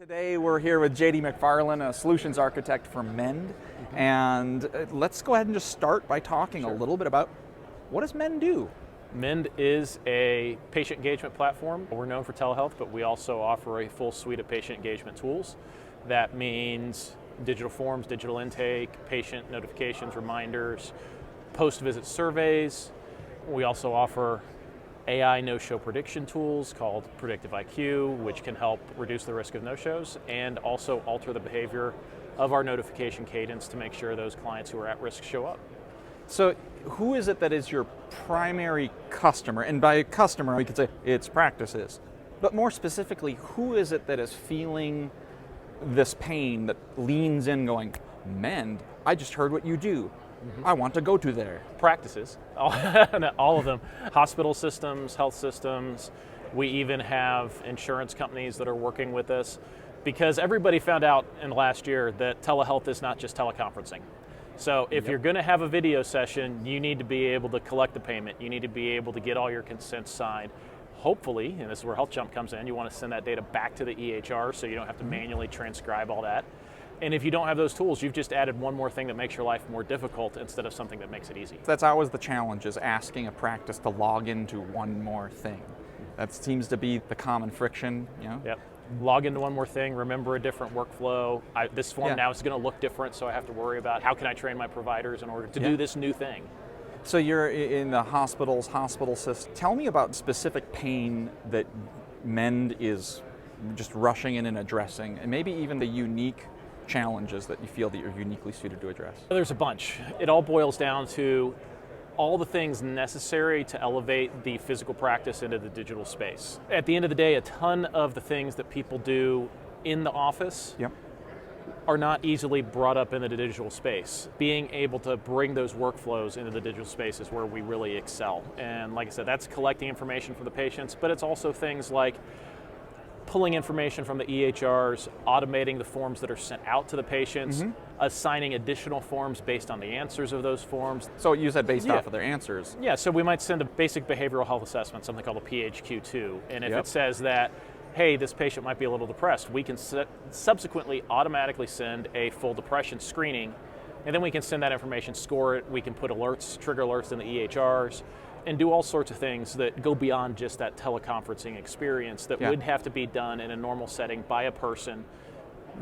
Today we're here with JD McFarland, a solutions architect for Mend, and let's go ahead and just start by talking a little bit about what does Mend do? Mend is a patient engagement platform. We're known for telehealth, but we also offer a full suite of patient engagement tools. That means digital forms, digital intake, patient notifications, reminders, post-visit surveys. We also offer AI no-show prediction tools called Predictive IQ, which can help reduce the risk of no-shows and also alter the behavior of our notification cadence to make sure those clients who are at risk show up. So who is it that is your primary customer? And by customer, we could say it's practices. But more specifically, who is it that is feeling this pain that leans in going, Mend, I just heard what you do. I want to go to there. Practices, all of them. Hospital systems, health systems. We even have insurance companies that are working with us because everybody found out in last year that telehealth is not just teleconferencing. So if you're going to have a video session, you need to be able to collect the payment. You need to be able to get all your consents signed. Hopefully, and this is where Health Jump comes in, you want to send that data back to the EHR so you don't have to manually transcribe all that. And if you don't have those tools, you've just added one more thing that makes your life more difficult instead of something that makes it easy. That's always the challenge, is asking a practice to log into one more thing. That seems to be the common friction, you know? Yep. Log into one more thing, remember a different workflow. This form now is going to look different, so I have to worry about how can I train my providers in order to do this new thing. So you're in the hospital system. Tell me about specific pain that Mend is just rushing in and addressing, and maybe even the unique challenges that you feel that you're uniquely suited to address. There's a bunch. It all boils down to all the things necessary to elevate the physical practice into the digital space. At the end of the day, a ton of the things that people do in the office are not easily brought up into the digital space. Being able to bring those workflows into the digital space is where we really excel. And like I said, that's collecting information from the patients, but it's also things like pulling information from the EHRs, automating the forms that are sent out to the patients, assigning additional forms based on the answers of those forms. So you said based off of their answers. Yeah, so we might send a basic behavioral health assessment, something called a PHQ-2, and if it says that, hey, this patient might be a little depressed, we can subsequently automatically send a full depression screening, and then we can send that information, score it, we can put alerts, trigger alerts in the EHRs, and do all sorts of things that go beyond just that teleconferencing experience that would have to be done in a normal setting by a person,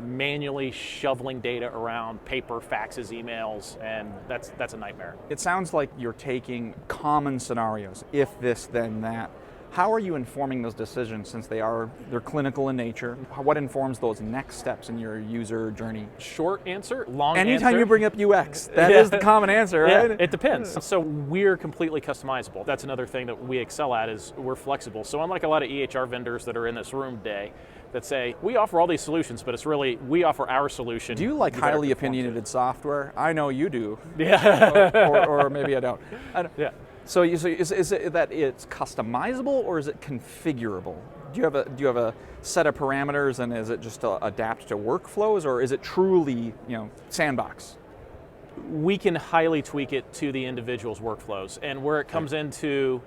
manually shoveling data around paper, faxes, emails, and that's a nightmare. It sounds like you're taking common scenarios, if this, then that. How are you informing those decisions since they're clinical in nature? What informs those next steps in your user journey? Short answer, long answer. Anytime you bring up UX, that is the common answer, right? Yeah, it depends. So we're completely customizable. That's another thing that we excel at, is we're flexible. So unlike a lot of EHR vendors that are in this room today that say, we offer all these solutions, but it's really, we offer our solution. Do you like highly opinionated software? I know you do. Yeah. or maybe I don't. Yeah. So is it that it's customizable or is it configurable? Do you have a set of parameters, and is it just to adapt to workflows, or is it truly, sandbox? We can highly tweak it to the individual's workflows, and where it comes into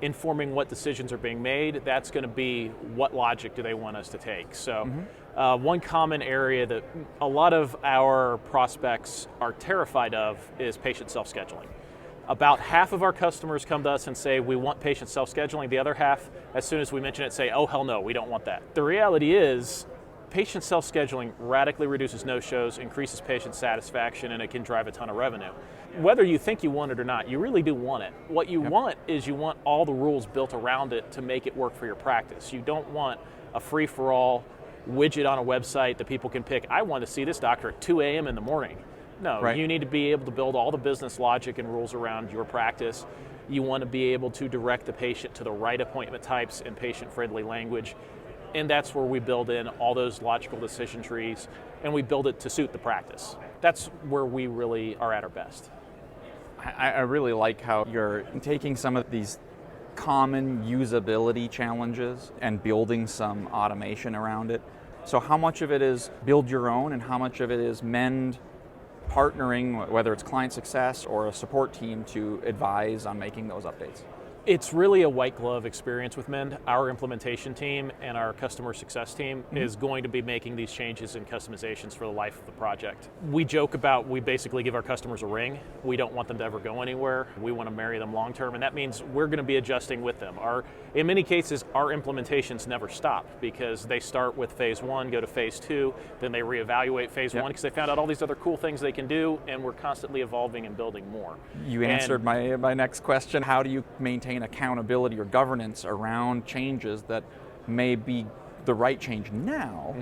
informing what decisions are being made, that's going to be what logic do they want us to take. So one common area that a lot of our prospects are terrified of is patient self-scheduling. About half of our customers come to us and say, we want patient self-scheduling. The other half, as soon as we mention it, say, oh, hell no, we don't want that. The reality is, patient self-scheduling radically reduces no-shows, increases patient satisfaction, and it can drive a ton of revenue. Whether you think you want it or not, you really do want it. What you want is you want all the rules built around it to make it work for your practice. You don't want a free-for-all widget on a website that people can pick. I want to see this doctor at 2 a.m. in the morning. No, you need to be able to build all the business logic and rules around your practice. You want to be able to direct the patient to the right appointment types and patient-friendly language. And that's where we build in all those logical decision trees, and we build it to suit the practice. That's where we really are at our best. I really like how you're taking some of these common usability challenges and building some automation around it. So how much of it is build your own, and how much of it is Mend partnering, whether it's client success or a support team, to advise on making those updates? It's really a white glove experience with Mend. Our implementation team and our customer success team is going to be making these changes and customizations for the life of the project. We joke about, we basically give our customers a ring. We don't want them to ever go anywhere. We want to marry them long term, and that means we're going to be adjusting with them. In many cases, our implementations never stop because they start with phase 1, go to phase 2, then they reevaluate phase 1 because they found out all these other cool things they can do, and we're constantly evolving and building more. You answered my next question. How do you maintain accountability or governance around changes that may be the right change now,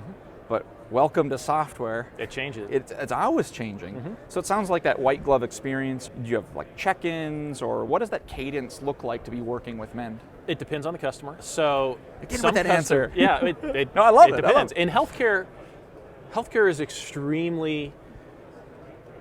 but welcome to software. It changes. It's always changing. So it sounds like that white glove experience. Do you have like check-ins, or what does that cadence look like to be working with Mend? It depends on the customer. So Get with that answer. Yeah, No, I love it. Depends. In healthcare is extremely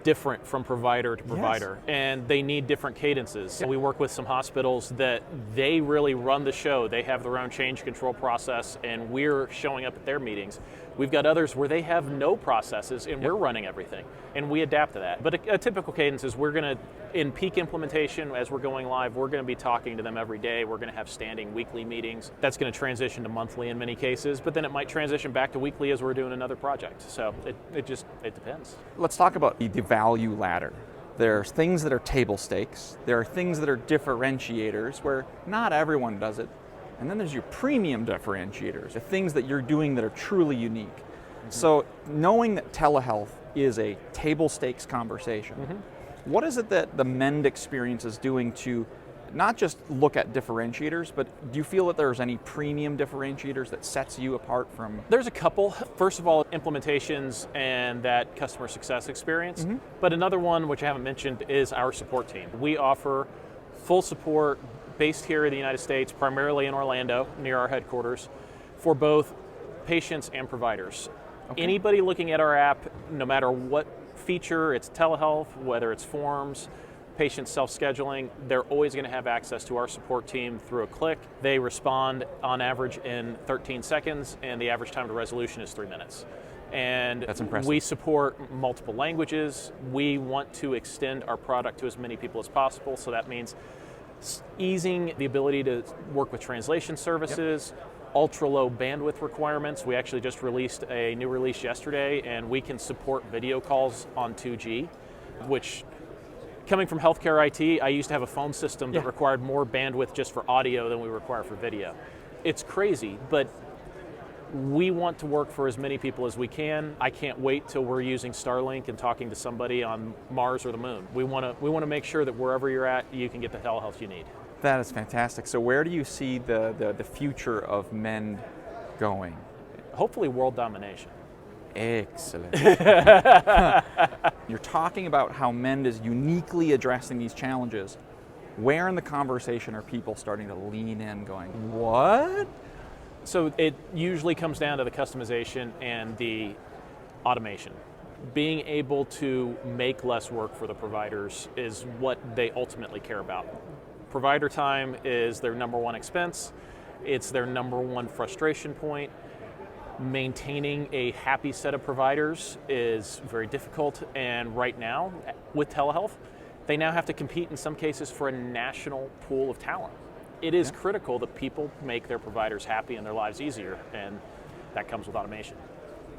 different from provider to provider, and they need different cadences. So we work with some hospitals that they really run the show. They have their own change control process, and we're showing up at their meetings. We've got others where they have no processes, and we're running everything, and we adapt to that. But a typical cadence is we're going to, in peak implementation, as we're going live, we're going to be talking to them every day. We're going to have standing weekly meetings. That's going to transition to monthly in many cases, but then it might transition back to weekly as we're doing another project. So it depends. Let's talk about the value ladder. There's things that are table stakes. There are things that are differentiators where not everyone does it. And then there's your premium differentiators, the things that you're doing that are truly unique. So knowing that telehealth is a table stakes conversation, what is it that the Mend experience is doing to not just look at differentiators, but do you feel that there's any premium differentiators that sets you apart from? There's a couple. First of all, implementations and that customer success experience. But another one, which I haven't mentioned, is our support team. We offer full support based here in the United States, primarily in Orlando, near our headquarters, for both patients and providers. Anybody looking at our app, no matter what feature, it's telehealth, whether it's forms, patient self-scheduling, they're always going to have access to our support team through a click. They respond on average in 13 seconds, and the average time to resolution is 3 minutes. And that's impressive. We support multiple languages. We want to extend our product to as many people as possible, so that means easing the ability to work with translation services, ultra low bandwidth requirements. We actually just released a new release yesterday, and we can support video calls on 2G, which, coming from healthcare IT, I used to have a phone system that required more bandwidth just for audio than we require for video. It's crazy, but we want to work for as many people as we can. I can't wait till we're using Starlink and talking to somebody on Mars or the moon. We want to make sure that wherever you're at, you can get the telehealth you need. That is fantastic. So where do you see the future of Mend going? Hopefully world domination. Excellent. You're talking about how Mend is uniquely addressing these challenges. Where in the conversation are people starting to lean in going, what? So it usually comes down to the customization and the automation. Being able to make less work for the providers is what they ultimately care about. Provider time is their number one expense. It's their number one frustration point. Maintaining a happy set of providers is very difficult, and right now, with telehealth, they now have to compete in some cases for a national pool of talent. It is critical that people make their providers happy and their lives easier, and that comes with automation.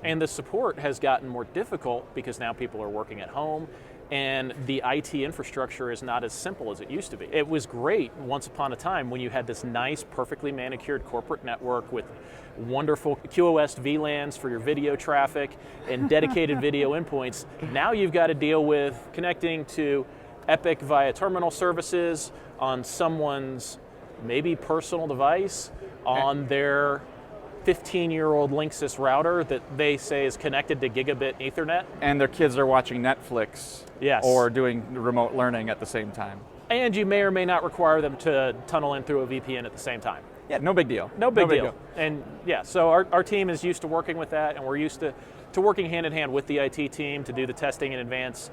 And the support has gotten more difficult because now people are working at home, and the IT infrastructure is not as simple as it used to be. It was great once upon a time when you had this nice, perfectly manicured corporate network with wonderful QoS VLANs for your video traffic and dedicated video endpoints. Now you've got to deal with connecting to Epic via terminal services on someone's maybe personal device on their 15-year-old Linksys router that they say is connected to gigabit Ethernet. And their kids are watching Netflix or doing remote learning at the same time. And you may or may not require them to tunnel in through a VPN at the same time. Yeah, no big deal. No big deal. And so our team is used to working with that, and we're used to working hand in hand with the IT team to do the testing in advance,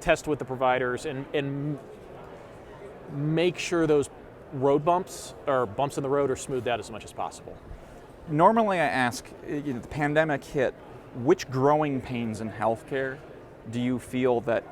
test with the providers, and make sure those road bumps or bumps in the road are smoothed out as much as possible. Normally I ask, the pandemic hit, which growing pains in healthcare do you feel that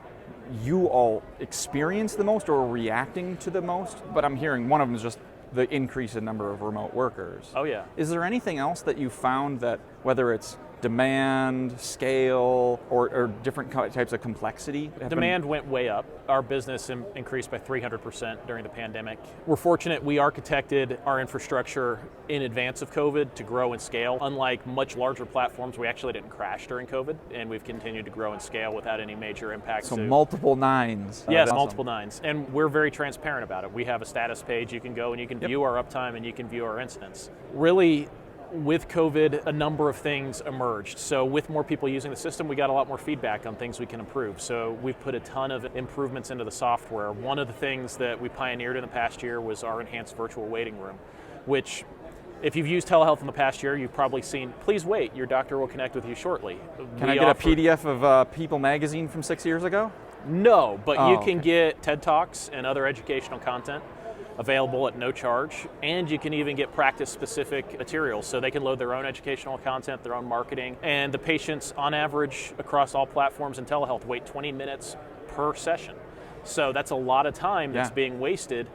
you all experience the most or are reacting to the most, but I'm hearing one of them is just the increase in number of remote workers. Oh yeah. Is there anything else that you found that, whether it's demand, scale, or different types of complexity? Demand went way up. Our business increased by 300% during the pandemic. We're fortunate we architected our infrastructure in advance of COVID to grow and scale. Unlike much larger platforms, we actually didn't crash during COVID, and we've continued to grow and scale without any major impacts. So multiple nines. Yes, Awesome. multiple nines. And we're very transparent about it. We have a status page you can go and you can view our uptime and you can view our incidents. Really, with COVID, a number of things emerged. So with more people using the system, we got a lot more feedback on things we can improve. So we've put a ton of improvements into the software. One of the things that we pioneered in the past year was our enhanced virtual waiting room, which if you've used telehealth in the past year, you've probably seen, please wait, your doctor will connect with you shortly. Can I get a PDF of People magazine from 6 years ago? No, but you can get TED Talks and other educational content available at no charge, and you can even get practice-specific materials, so they can load their own educational content, their own marketing, and the patients, on average, across all platforms in telehealth, wait 20 minutes per session. So that's a lot of time that's being wasted,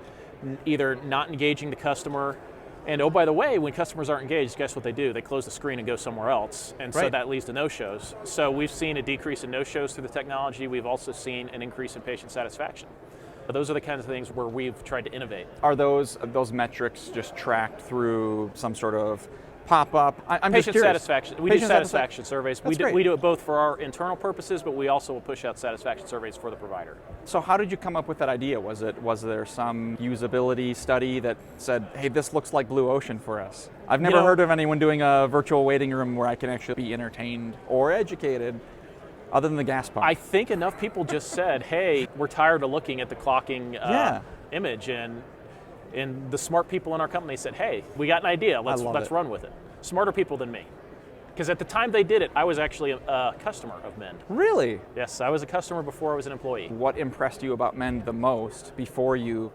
either not engaging the customer, and oh, by the way, when customers aren't engaged, guess what they do? They close the screen and go somewhere else, and so that leads to no-shows. So we've seen a decrease in no-shows through the technology. We've also seen an increase in patient satisfaction. Those are the kinds of things where we've tried to innovate. Are those metrics just tracked through some sort of pop-up? I'm patient just satisfaction. We do satisfaction surveys. We do it both for our internal purposes, but we also will push out satisfaction surveys for the provider. So how did you come up with that idea? Was there some usability study that said, hey, this looks like blue ocean for us? I've never heard of anyone doing a virtual waiting room where I can actually be entertained or educated, other than the gas pump. I think enough people just said, hey, we're tired of looking at the clocking image, and the smart people in our company said, hey, we got an idea, let's run with it. Smarter people than me. Because at the time they did it, I was actually a customer of Mend. Really? Yes, I was a customer before I was an employee. What impressed you about Mend the most before you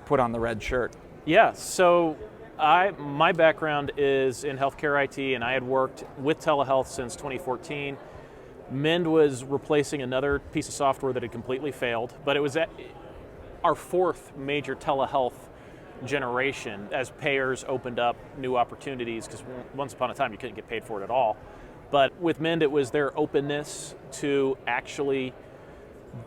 put on the red shirt? Yeah, so my background is in healthcare IT, and I had worked with telehealth since 2014. Mend was replacing another piece of software that had completely failed, but it was our fourth major telehealth generation as payers opened up new opportunities, because once upon a time you couldn't get paid for it at all. But with Mend, it was their openness to actually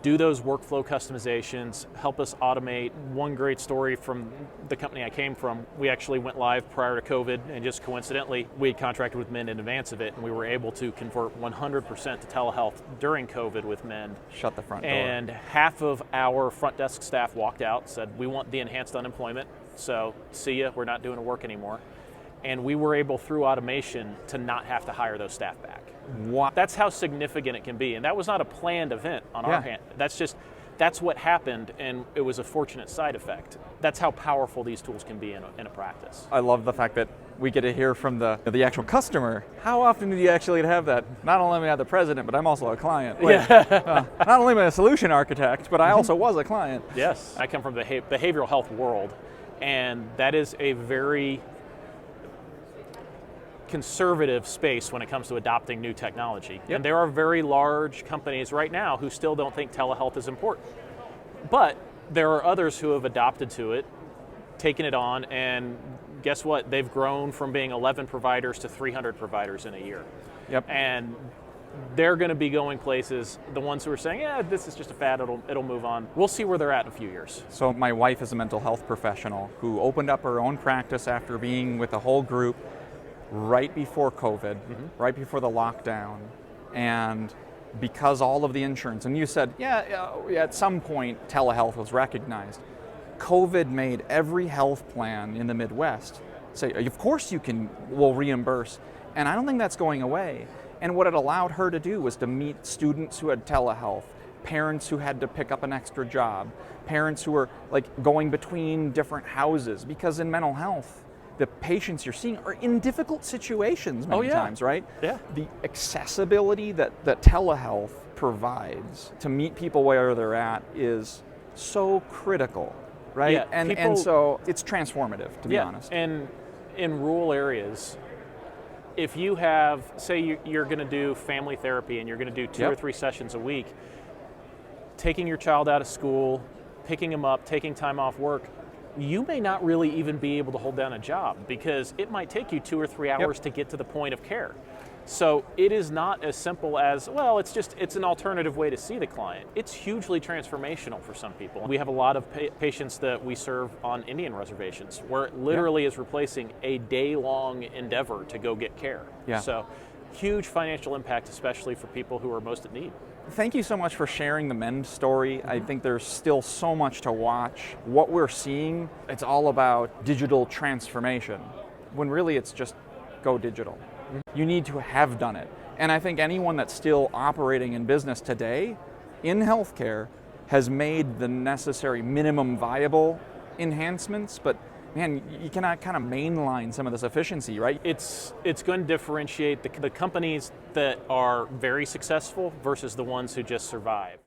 do those workflow customizations, help us automate. One great story from the company I came from, we actually went live prior to COVID, and just coincidentally, we had contracted with Mend in advance of it, and we were able to convert 100% to telehealth during COVID with Mend. Shut the front door. And half of our front desk staff walked out, said, we want the enhanced unemployment, so see ya, we're not doing the work anymore. And we were able, through automation, to not have to hire those staff back. What? That's how significant it can be, and that was not a planned event on our hand. That's what happened, and it was a fortunate side effect. That's how powerful these tools can be in a practice. I love the fact that we get to hear from the actual customer. How often do you actually have that? Not only am I the president, but I'm also a client. Not only am I a solution architect, but I also was a client. Yes, I come from the behavioral health world, and that is a very conservative space when it comes to adopting new technology. And there are very large companies right now who still don't think telehealth is important. But there are others who have adopted to it, taken it on, and guess what? They've grown from being 11 providers to 300 providers in a year. And they're going to be going places. The ones who are saying, yeah, this is just a fad, it'll move on. We'll see where they're at in a few years. So my wife is a mental health professional who opened up her own practice after being with a whole group right before COVID, right before the lockdown, and because all of the insurance, and you said, at some point telehealth was recognized. COVID made every health plan in the Midwest say, of course we'll reimburse, and I don't think that's going away. And what it allowed her to do was to meet students who had telehealth, parents who had to pick up an extra job, parents who were going between different houses, because in mental health, the patients you're seeing are in difficult situations many times, right? Yeah. The accessibility that telehealth provides to meet people where they're at is so critical, right? Yeah, and so it's transformative, to be honest. And in rural areas, if you have, say you're going to do family therapy and you're going to do 2 or 3 sessions a week, taking your child out of school, picking them up, taking time off work, you may not really even be able to hold down a job because it might take you 2 or 3 hours to get to the point of care. So it is not as simple as, well, it's an alternative way to see the client. It's hugely transformational for some people. We have a lot of patients that we serve on Indian reservations where it literally is replacing a day-long endeavor to go get care. Yeah. So huge financial impact, especially for people who are most at need. Thank you so much for sharing the Mend story. I think there's still so much to watch. What we're seeing, it's all about digital transformation, when really it's just go digital. You need to have done it. And I think anyone that's still operating in business today in healthcare has made the necessary minimum viable enhancements, but man, you cannot kind of mainline some of this efficiency, right? It's going to differentiate the companies that are very successful versus the ones who just survive.